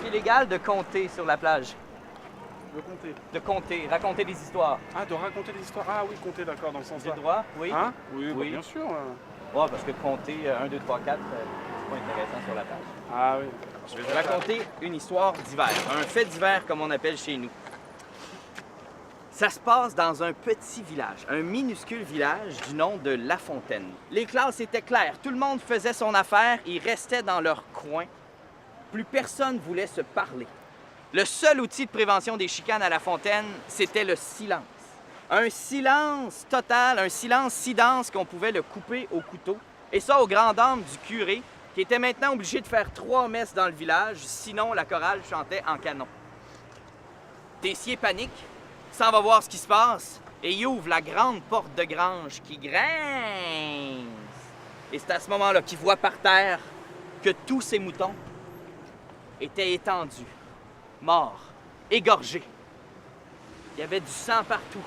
illégal de compter sur la plage. De compter. De compter, raconter des histoires. Ah, de raconter des histoires. Ah oui, compter, d'accord, dans le sens J'ai là. le droit? Oui. Hein? Oui, Oui. bien sûr. Ouais, parce que compter 1, 2, 3, 4, c'est pas intéressant sur la plage. Ah oui. Je vais vous raconter une histoire d'hiver, un fait d'hiver comme on appelle chez nous. Ça se passe dans un petit village, un minuscule village du nom de La Fontaine. Les classes étaient claires, tout le monde faisait son affaire, ils restaient dans leur coin. Plus personne voulait se parler. Le seul outil de prévention des chicanes à La Fontaine, c'était le silence. Un silence total, un silence si dense qu'on pouvait le couper au couteau. Et ça aux grandes dames du curé, qui était maintenant obligé de faire 3 messes dans le village, sinon la chorale chantait en canon. Tessier panique, s'en va voir ce qui se passe, et il ouvre la grande porte de grange qui grince. Et c'est à ce moment-là qu'il voit par terre que tous ces moutons étaient étendus, morts, égorgés. Il y avait du sang partout.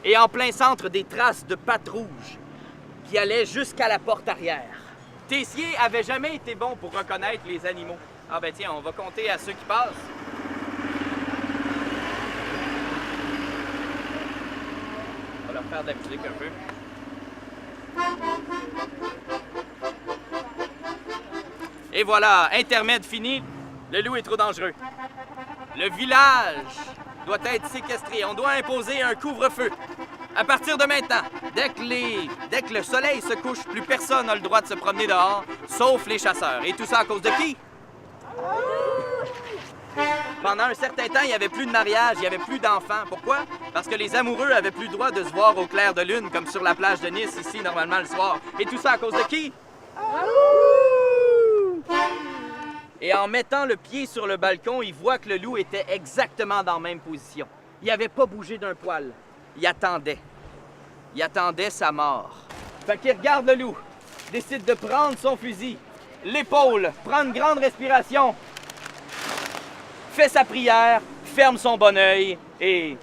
Et en plein centre, des traces de pattes rouges qui allaient jusqu'à la porte arrière. Tessier avait jamais été bon pour reconnaître les animaux. Ah ben tiens, on va compter à ceux qui passent. On va leur faire de la musique un peu. Et voilà, intermède fini, le loup est trop dangereux. Le village doit être séquestré, on doit imposer un couvre-feu. À partir de maintenant, dès que le soleil se couche, plus personne n'a le droit de se promener dehors, sauf les chasseurs. Et tout ça à cause de qui? Pendant un certain temps, il n'y avait plus de mariage, il n'y avait plus d'enfants. Pourquoi? Parce que les amoureux avaient plus le droit de se voir au clair de lune, comme sur la plage de Nice, ici, normalement, le soir. Et tout ça à cause de qui? Et en mettant le pied sur le balcon, il voit que le loup était exactement dans la même position. Il n'avait pas bougé d'un poil. Il attendait. Il attendait sa mort. Fait qu'il regarde le loup, décide de prendre son fusil, l'épaule, prend une grande respiration, fait sa prière, ferme son bon œil et